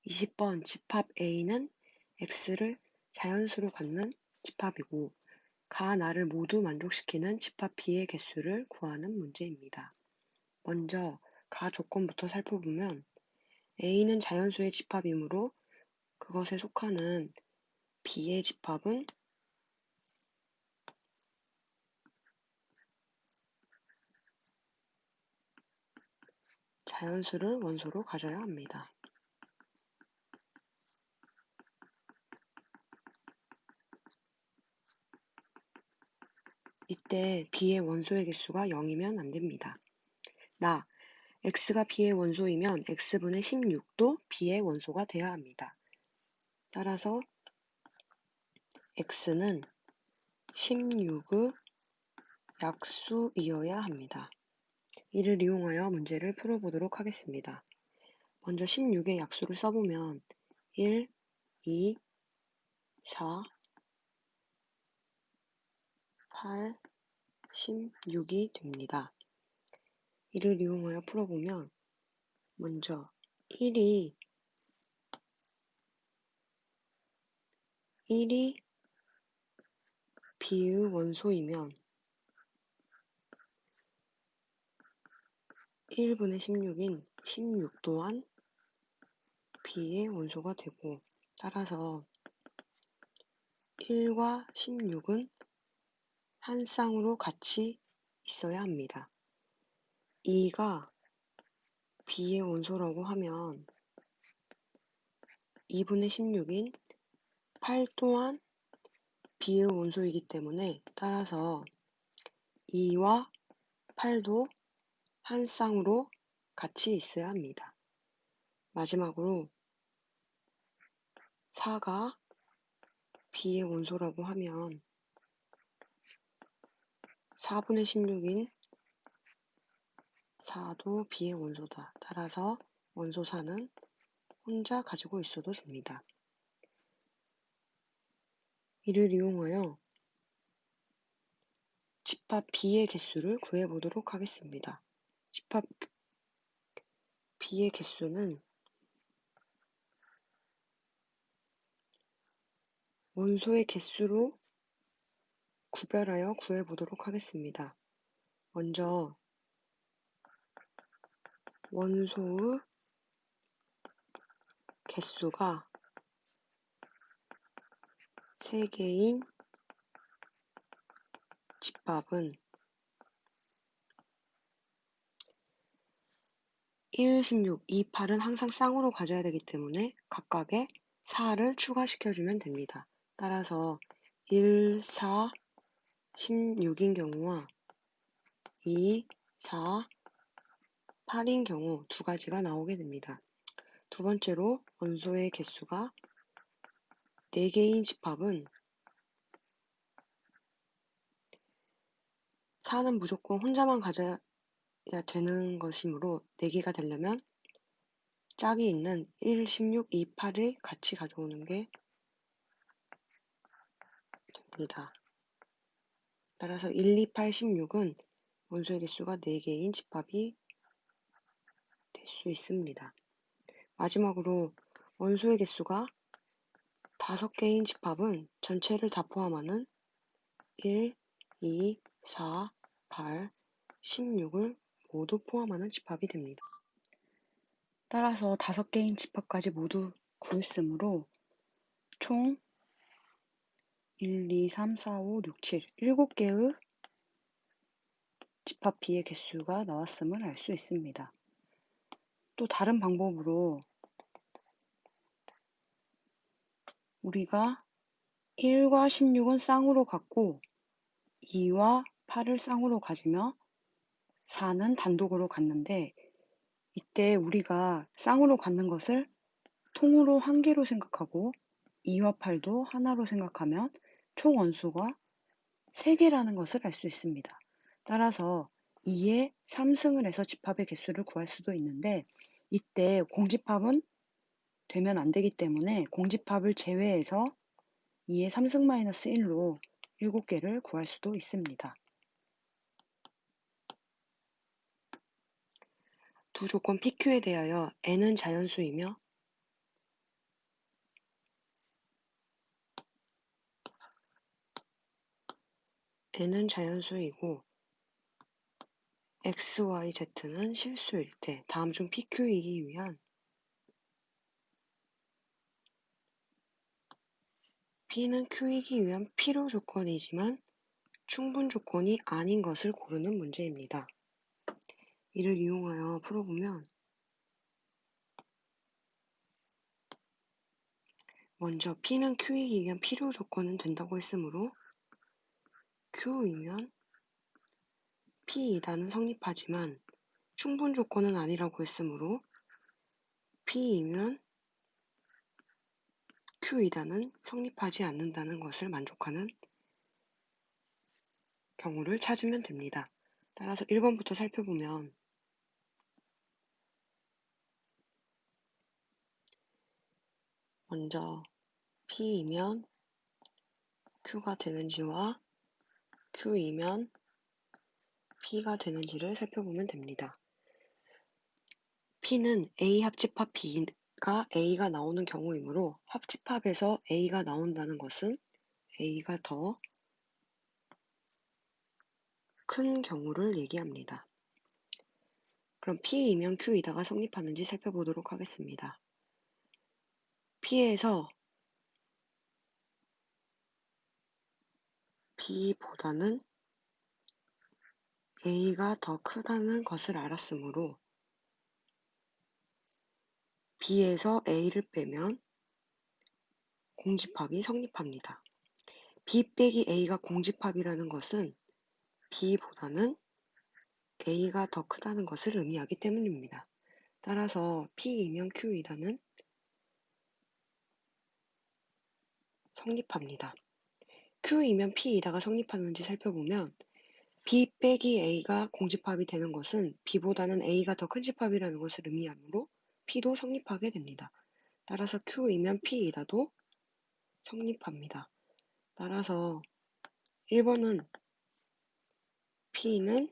20번 집합 A는 X를 자연수로 갖는 집합이고 가, 나를 모두 만족시키는 집합 B의 개수를 구하는 문제입니다. 먼저 가 조건부터 살펴보면 A는 자연수의 집합이므로 그것에 속하는 B의 집합은 자연수를 원소로 가져야 합니다. 이때 B의 원소의 개수가 0이면 안 됩니다. X가 B의 원소이면 X분의 16도 B의 원소가 되어야 합니다. 따라서 X는 16의 약수이어야 합니다. 이를 이용하여 문제를 풀어보도록 하겠습니다. 먼저 16의 약수를 써보면 1, 2, 4, 8, 16이 됩니다. 이를 이용하여 풀어보면 먼저 1이 B의 원소이면 1분의 16인 16 또한 B의 원소가 되고 따라서 1과 16은 한 쌍으로 같이 있어야 합니다. 2가 B의 원소라고 하면 2분의 16인 8 또한 B의 원소이기 때문에 따라서 2와 8도 한 쌍으로 같이 있어야 합니다. 마지막으로 4가 B의 원소라고 하면 4분의 16인 4도 B의 원소다. 따라서 원소 4는 혼자 가지고 있어도 됩니다. 이를 이용하여 집합 B의 개수를 구해보도록 하겠습니다. 집합 B의 개수는 원소의 개수로 구별하여 구해보도록 하겠습니다. 먼저 원소의 개수가 3개인 집합은 1, 16, 2, 8은 항상 쌍으로 가져야 되기 때문에 각각의 4를 추가시켜주면 됩니다. 따라서 1, 4, 16인 경우와 2, 4, 8인 경우 두 가지가 나오게 됩니다. 두 번째로 원소의 개수가 4개인 집합은 4는 무조건 혼자만 가져야 되는 것이므로 4개가 되려면 짝이 있는 1, 16, 2, 8을 같이 가져오는 게 됩니다. 따라서 1, 2, 8, 16은 원소의 개수가 4개인 집합이 될 수 있습니다. 마지막으로 원소의 개수가 5개인 집합은 전체를 다 포함하는 1, 2, 4, 8, 16을 모두 포함하는 집합이 됩니다. 따라서 5개인 집합까지 모두 구했으므로 총 1, 2, 3, 4, 5, 6, 7, 7개의 집합 B의 개수가 나왔음을 알 수 있습니다. 또 다른 방법으로 우리가 1과 16은 쌍으로 갖고 2와 8을 쌍으로 가지며 4는 단독으로 갖는데 이때 우리가 쌍으로 갖는 것을 통으로 한 개로 생각하고 2와 8도 하나로 생각하면 총 원수가 3개라는 것을 알 수 있습니다. 따라서 2에 3승을 해서 집합의 개수를 구할 수도 있는데 이때 공집합은 되면 안 되기 때문에 공집합을 제외해서 2의 3승-1로 7개를 구할 수도 있습니다. 두 조건 PQ에 대하여 n은 자연수이며 n은 자연수이고 x, y, z는 실수일 때 다음 중 PQ이기 위한 P는 Q이기 위한 필요 조건이지만 충분 조건이 아닌 것을 고르는 문제입니다. 이를 이용하여 풀어보면 먼저 P는 Q이기 위한 필요 조건은 된다고 했으므로 Q이면 P이다는 성립하지만 충분 조건은 아니라고 했으므로 P이면 Q이다는 성립하지 않는다는 것을 만족하는 경우를 찾으면 됩니다. 따라서 1번부터 살펴보면 먼저 P이면 Q가 되는지와 Q이면 P가 되는지를 살펴보면 됩니다. P는 A 합집합 B가 A가 나오는 경우이므로 합집합에서 A가 나온다는 것은 A가 더 큰 경우를 얘기합니다. 그럼 P이면 Q이다가 성립하는지 살펴보도록 하겠습니다. P에서 B보다는 A가 더 크다는 것을 알았으므로 B에서 A를 빼면 공집합이 성립합니다. B 빼기 A가 공집합이라는 것은 B보다는 A가 더 크다는 것을 의미하기 때문입니다. 따라서 P이면 Q이다는 성립합니다. Q이면 P이다가 성립하는지 살펴보면 B 빼기 A가 공집합이 되는 것은 B보다는 A가 더 큰 집합이라는 것을 의미하므로 P도 성립하게 됩니다. 따라서 Q이면 P이다도 성립합니다. 따라서 1번은 P는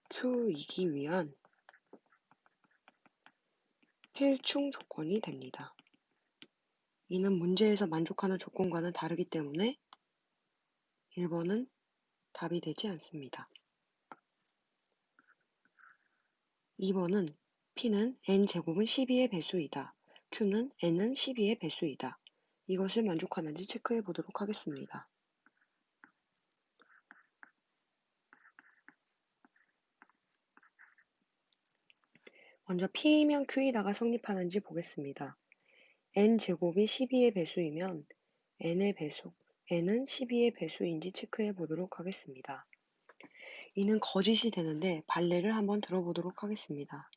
Q이기 위한 필충 조건이 됩니다. 이는 문제에서 만족하는 조건과는 다르기 때문에 1번은 답이 되지 않습니다. 2번은 P는 n제곱은 12의 배수이다. Q는 n은 12의 배수이다. 이것을 만족하는지 체크해 보도록 하겠습니다. 먼저 P이면 Q이다가 성립하는지 보겠습니다. n제곱이 12의 배수이면 n의 배수, n은 12의 배수인지 체크해 보도록 하겠습니다. 이는 거짓이 되는데 발레를 한번 들어보도록 하겠습니다.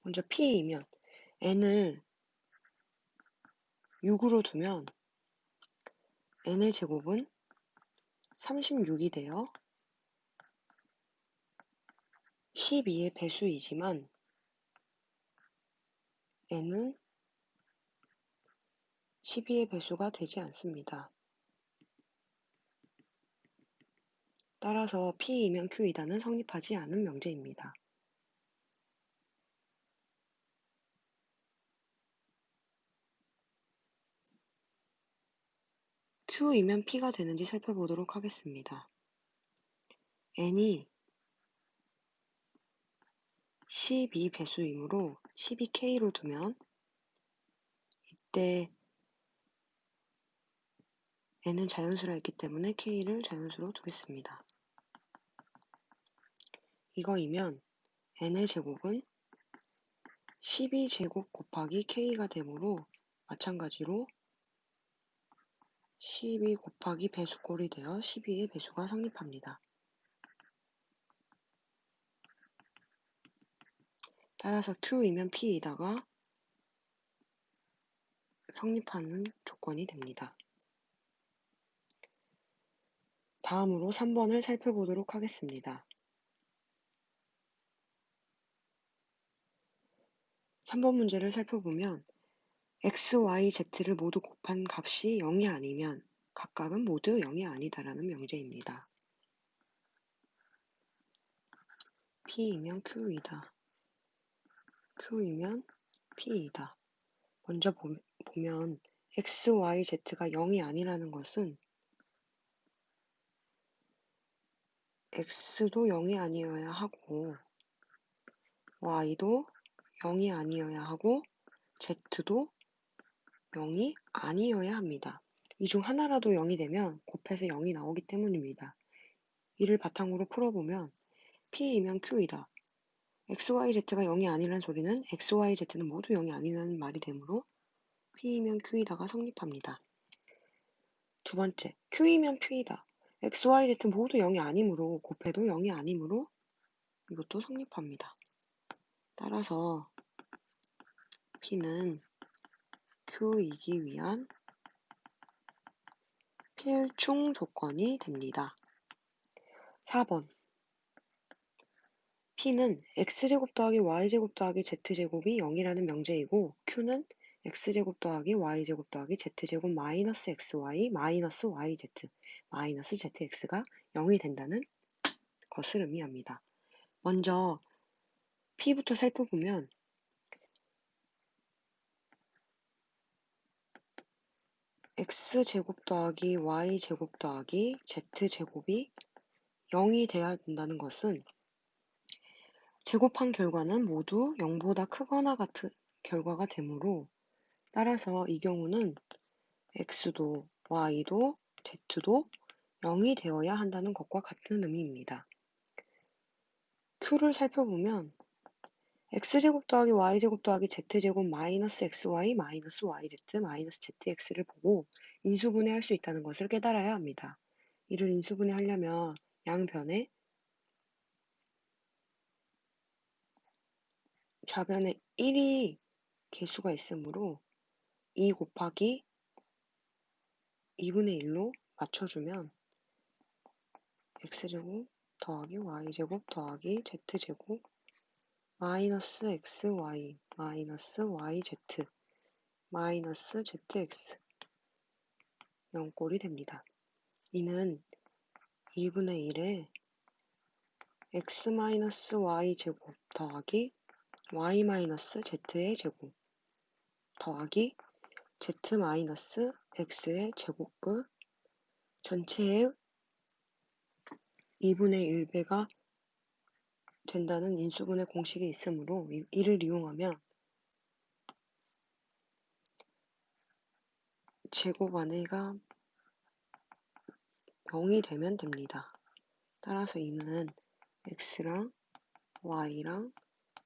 먼저 P이면 n을 6으로 두면 n의 제곱은 36이 되어 12의 배수이지만 n은 12의 배수가 되지 않습니다. 따라서 P이면 Q이다는 성립하지 않은 명제입니다. Q이면 P가 되는지 살펴보도록 하겠습니다. n이 12배수이므로 12K로 두면 이때 n은 자연수라 했기 때문에 K를 자연수로 두겠습니다. 이거이면 n의 제곱은 12제곱 곱하기 K가 되므로 마찬가지로 12 곱하기 배수꼴이 되어 12의 배수가 성립합니다. 따라서 Q이면 P이다가 성립하는 조건이 됩니다. 다음으로 3번을 살펴보도록 하겠습니다. 3번 문제를 살펴보면 x, y, z를 모두 곱한 값이 0이 아니면 각각은 모두 0이 아니다라는 명제입니다. P이면 Q이다. Q이면 P이다. 먼저 보면 x, y, z가 0이 아니라는 것은 x도 0이 아니어야 하고 y도 0이 아니어야 하고 z도 0이 아니어야 합니다. 이 중 하나라도 0이 되면 곱해서 0이 나오기 때문입니다. 이를 바탕으로 풀어보면 P이면 Q이다. XYZ가 0이 아니라는 소리는 XYZ는 모두 0이 아니라는 말이 되므로 P이면 Q이다가 성립합니다. 두 번째, Q이면 P이다. XYZ 모두 0이 아니므로 곱해도 0이 아니므로 이것도 성립합니다. 따라서 P는 Q이기 위한 필충 조건이 됩니다. 4번 P는 x제곱 더하기 y제곱 더하기 z제곱이 0이라는 명제이고 Q는 x제곱 더하기 y제곱 더하기 z제곱 마이너스 xy 마이너스 yz 마이너스 zx가 0이 된다는 것을 의미합니다. 먼저 P부터 살펴보면 x제곱 더하기 y제곱 더하기 z제곱이 0이 돼야 된다는 것은 제곱한 결과는 모두 0보다 크거나 같은 결과가 되므로 따라서 이 경우는 x도 y도 z도 0이 되어야 한다는 것과 같은 의미입니다. Q를 살펴보면 x제곱 더하기 y제곱 더하기 z제곱 마이너스 xy 마이너스 yz 마이너스 zx를 보고 인수분해할 수 있다는 것을 깨달아야 합니다. 이를 인수분해하려면 양변에 좌변에 1이 개수가 있으므로 2 곱하기 2분의 1로 맞춰주면 x제곱 더하기 y제곱 더하기 z제곱 마이너스 xy 마이너스 yz 마이너스 zx 0꼴이 됩니다. 이는 2분의 1에 x 마이너스 y제곱 더하기 y 마이너스 z의 제곱 더하기 z 마이너스 x의 제곱의 전체의 2분의 1배가 된다는 인수분해 공식이 있으므로 이를 이용하면 제곱 안에가 0이 되면 됩니다. 따라서 이는 x랑 y랑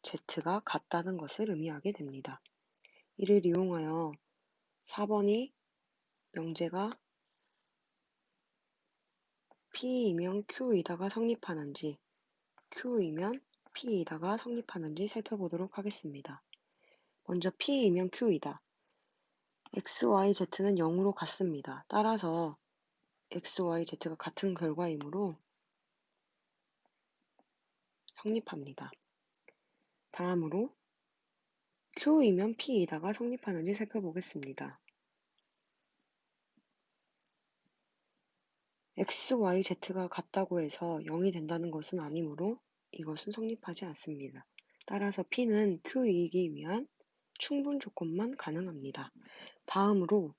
z가 같다는 것을 의미하게 됩니다. 이를 이용하여 4번이 명제가 P이면 Q이다가 성립하는지 Q이면 P이다가 성립하는지 살펴보도록 하겠습니다. 먼저 P이면 Q이다. X, Y, Z는 0으로 같습니다. 따라서 X, Y, Z가 같은 결과이므로 성립합니다. 다음으로 Q이면 P이다가 성립하는지 살펴보겠습니다. X, Y, Z가 같다고 해서 0이 된다는 것은 아니므로 이것은 성립하지 않습니다. 따라서 P는 Q이기 위한 충분 조건만 가능합니다. 다음으로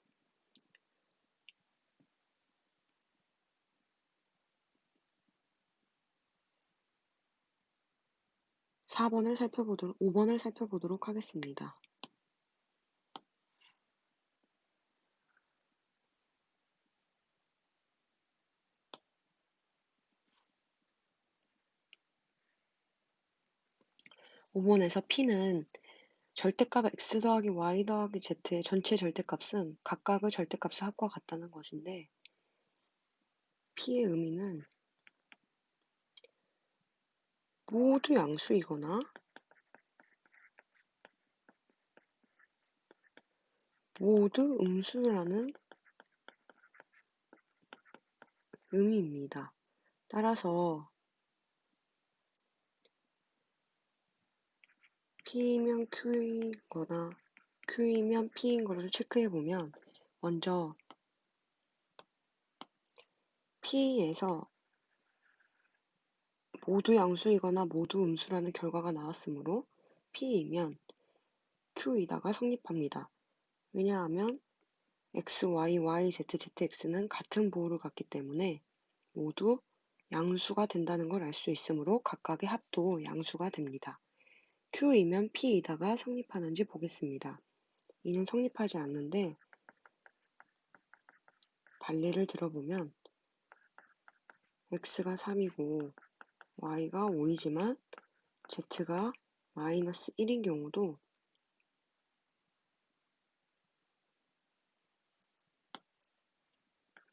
5번을 살펴보도록 하겠습니다. 5번에서 P는 절대값 x 더하기 y 더하기 z의 전체 절대값은 각각의 절대값의 합과 같다는 것인데 P의 의미는 모두 양수이거나 모두 음수라는 의미입니다. 따라서 P이면 Q이거나 Q이면 P인 것을 체크해보면 먼저 P에서 모두 양수이거나 모두 음수라는 결과가 나왔으므로 P이면 Q이다가 성립합니다. 왜냐하면 x, y, y, z, zx는 같은 보호를 갖기 때문에 모두 양수가 된다는 걸 알 수 있으므로 각각의 합도 양수가 됩니다. Q이면 P이다가 성립하는지 보겠습니다. 이는 성립하지 않는데 반례를 들어보면 x가 3이고 y가 5이지만 z가 마이너스 1인 경우도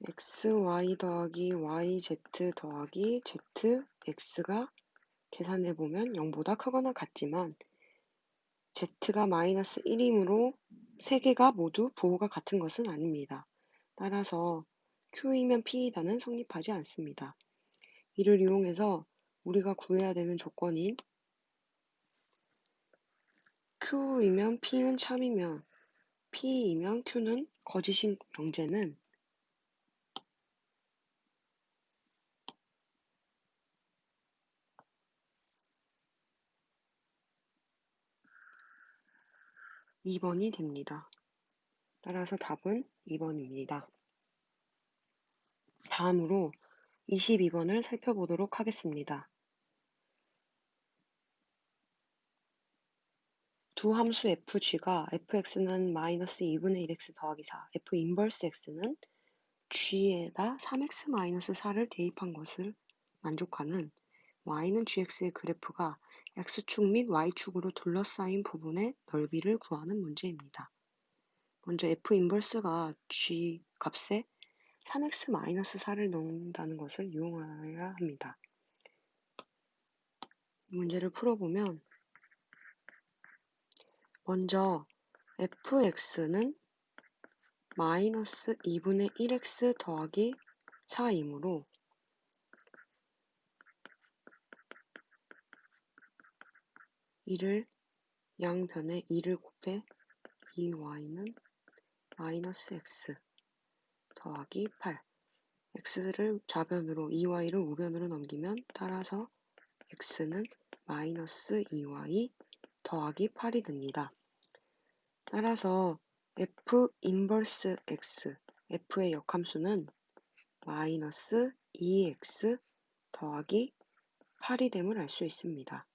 x, y 더하기 y, z 더하기 z, x가 계산해보면 0보다 크거나 같지만 z가 마이너스 1이므로 3개가 모두 부호가 같은 것은 아닙니다. 따라서 Q이면 P이다는 성립하지 않습니다. 이를 이용해서 우리가 구해야 되는 조건인 Q이면 P는 참이면 P이면 Q는 거짓인 경제는 2번이 됩니다. 따라서 답은 2번입니다. 다음으로 22번을 살펴보도록 하겠습니다. 두 함수 fg가 fx는 마이너스 2분의 1x 더하기 4, f 인버스 x는 g에다 3x-4를 대입한 것을 만족하는 y는 gx의 그래프가 x축 및 y축으로 둘러싸인 부분의 넓이를 구하는 문제입니다. 먼저 f 인버스가 g 값에 3x-4를 넣는다는 것을 이용해야 합니다. 이 문제를 풀어보면 먼저 fx는 마이너스 2분의 1x 더하기 4이므로 이를 양변에 2를 곱해 2y는 마이너스 x 더하기 8 x를 좌변으로 2y를 우변으로 넘기면 따라서 x는 마이너스 2y 더하기 8이 됩니다. 따라서 f 인버스 x, f의 역함수는 마이너스 2x 더하기 8이 됨을 알 수 있습니다.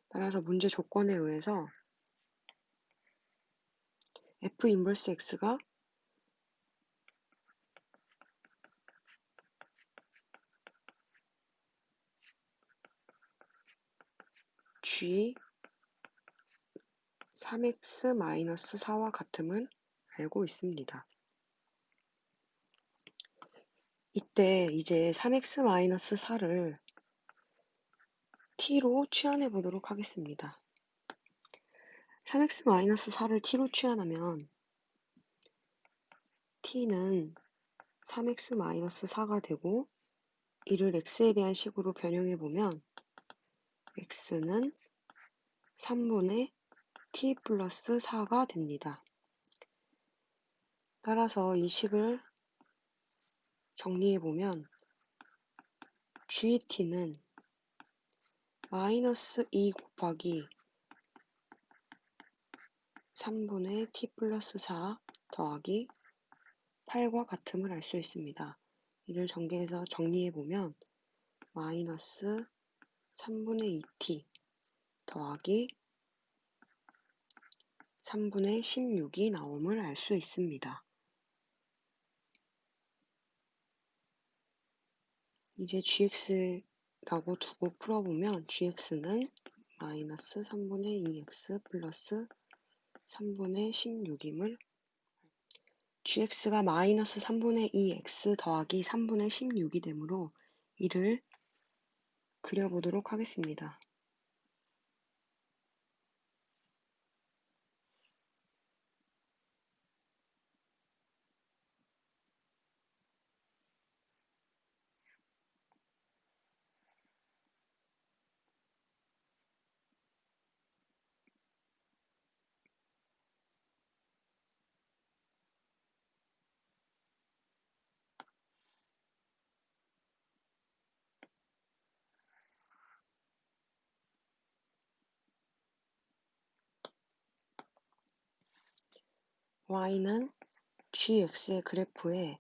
따라서 문제 조건에 의해서 f 인버스 x가 g 3x-4와 같음을 알고 있습니다. 이때 이제 3x-4를 t로 취한해 보도록 하겠습니다. 3x-4를 t로 취한하면 t는 3x-4가 되고 이를 x에 대한 식으로 변형해 보면 x는 3분의 t 플러스 4가 됩니다. 따라서 이 식을 정리해 보면 GT는 마이너스 2 곱하기 3분의 t 플러스 4 더하기 8과 같음을 알 수 있습니다. 이를 전개해서 정리해 보면 마이너스 3분의 2t 더하기 3분의 16이 나옴을 알 수 있습니다. 이제 gx라고 두고 풀어보면 gx는 마이너스 3분의 2x 플러스 3분의 16임을 gx가 마이너스 3분의 2x 더하기 3분의 16이 되므로 이를 그려보도록 하겠습니다. y는 gx의 그래프에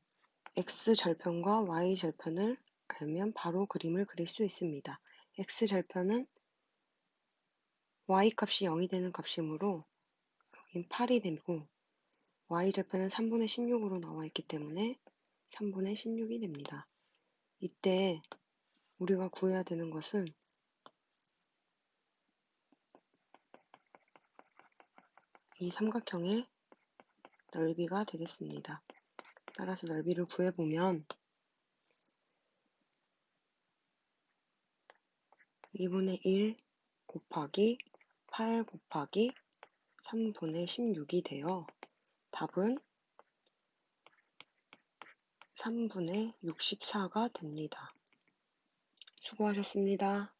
x절편과 y절편을 알면 바로 그림을 그릴 수 있습니다. x절편은 y값이 0이 되는 값이므로 여긴 8이 되고 y절편은 3분의 16으로 나와 있기 때문에 3분의 16이 됩니다. 이때 우리가 구해야 되는 것은 이 삼각형의 넓이가 되겠습니다. 따라서 넓이를 구해보면 2분의 1 곱하기 8 곱하기 3분의 16이 되어 답은 3분의 64가 됩니다. 수고하셨습니다.